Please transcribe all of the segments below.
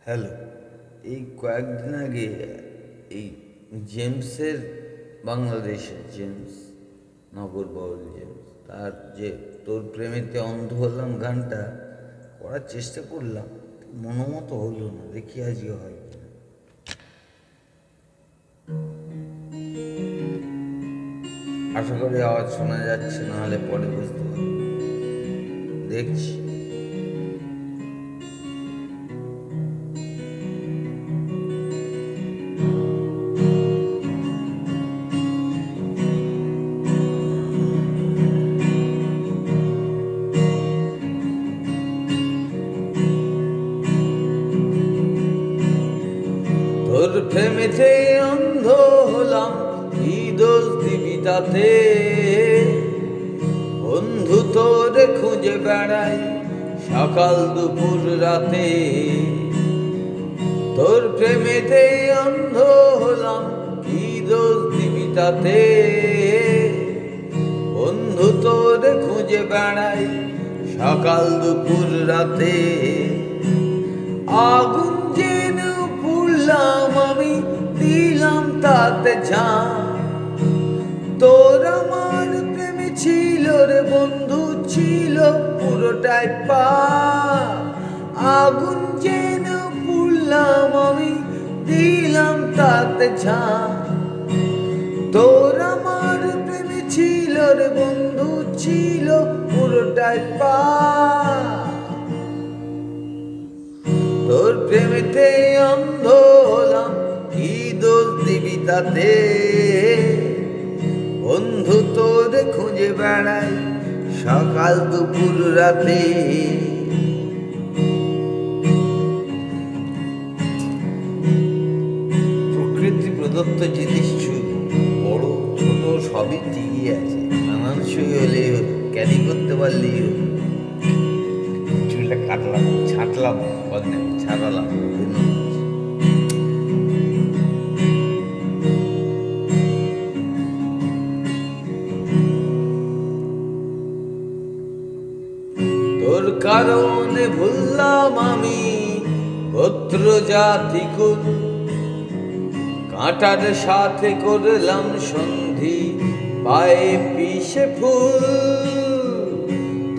Hello. এই কয়েকদিন আগে এই জেমসের, বাংলাদেশের জেমস, নগর বাউল জেমস, তার যে তোর প্রেমেতে অন্ধ হলাম গানটা করার চেষ্টা করলাম, মনোমতো হলো না। দেখি আজকে হয় কিনা। আশা করি আওয়াজ শোনা যাচ্ছে, না হলে পরে বুঝতে পারবো। দেখছি। তোর প্রেমেতে অন্ধ হলাম, কি দোষ দিবি তাতে? বন্ধু তোরে খুঁজে বেড়াই সকাল দুপুর রাতে। তোর প্রেমেতে অন্ধ হলাম, কি দোষ দিবি তাতে? বন্ধু তোরে খুঁজে বেড়াই সকাল দুপুর রাতে। আগুন জেনে পুড়লাম আমি, দিলাম তাতে ঝাঁ। তোর আমার প্রেমে ছিল রে বন্ধু, ছিল পুরোটাই পা। আগুন জেনে পুড়লাম আমি, দিলাম তাতে ঝাঁ। তোর আমার প্রেমে ছিল রে বন্ধু, ছিল পুরোটাই পা। তোর প্রেমেতে অন্ধ হলাম, কি দোষ দিবি তাতে? বন্ধু তোরে খুঁজে বেড়াই সকাল দুপুর রাতে। প্রকৃতি প্রদত্ত জিনিস বড় ছোট সবই ঠিকই আছে, নানানসই হলেই হলো, ক্যারি করতে পারলেই হলো। চুলটা কাটলাম, ছাঁটলাম, ছাড়ালাম। তোর কারণে ভুললাম আমি গোত্র জাতি কুল, কাঁটার সাথে করলাম সন্ধি, পায়ে পিষে ফুল।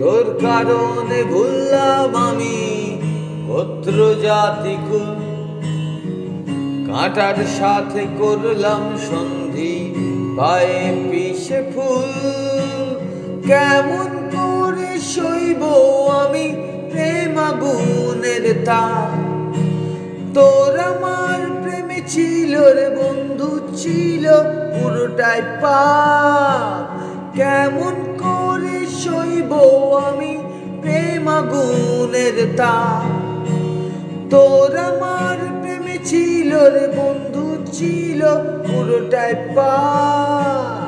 তোর কারণে ভুললাম আমি গোত্র জাতি কুল, কাঁটার সাথে করলাম সন্ধি, পায়ে পিষে ফুল। কেমন করে সইব আমি প্রেম আগুনের তাপ? তোর আমার প্রেমে ছিল রে বন্ধু, ছিল পুরোটাই পাপ। কেমন করে সইব আমি প্রেম আগুনের তাপ? তোর আমার প্রেমে ছিল রে বন্ধু, ছিল পুরোটাই পাপ।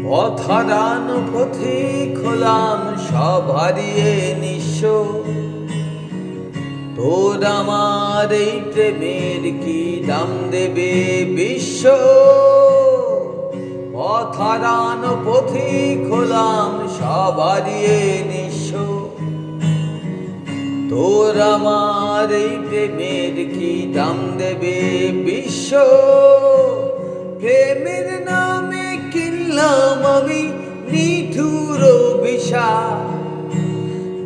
পথ হারানো পথিক হলাম, সব হারিয়ে নিঃস্ব। তোর আমার এই প্রেমের কি দাম দেবে বিশ্ব? পথ হারানো পথিক হলাম, সব হারিয়ে নিঃস্ব। তোর আমার এই প্রেমের কি দাম দেবে বিশ্ব? প্রেমের নামে কিনলাম আমি নিঠুর বিষাদ।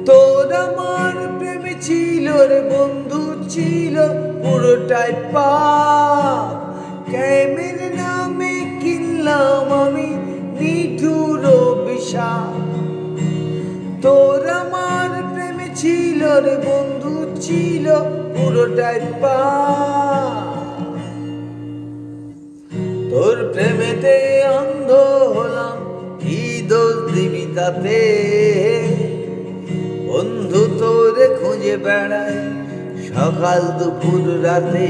তোর আমার প্রেমে ছিল রে বন্ধু, ছিল পুরোটাই পাপ। প্রেমের নামে কিনলাম আমি নিঠুর বিষাদ। তোর আমার প্রেমে ছিল রে বন্ধু, ছিল পুরোটাই পাপ। তোর প্রেমেতে অন্ধ হলাম, কি দোষ দিবি তাতে? বন্ধু তোরে খুঁজে বেড়াই সকাল দুপুর রাতে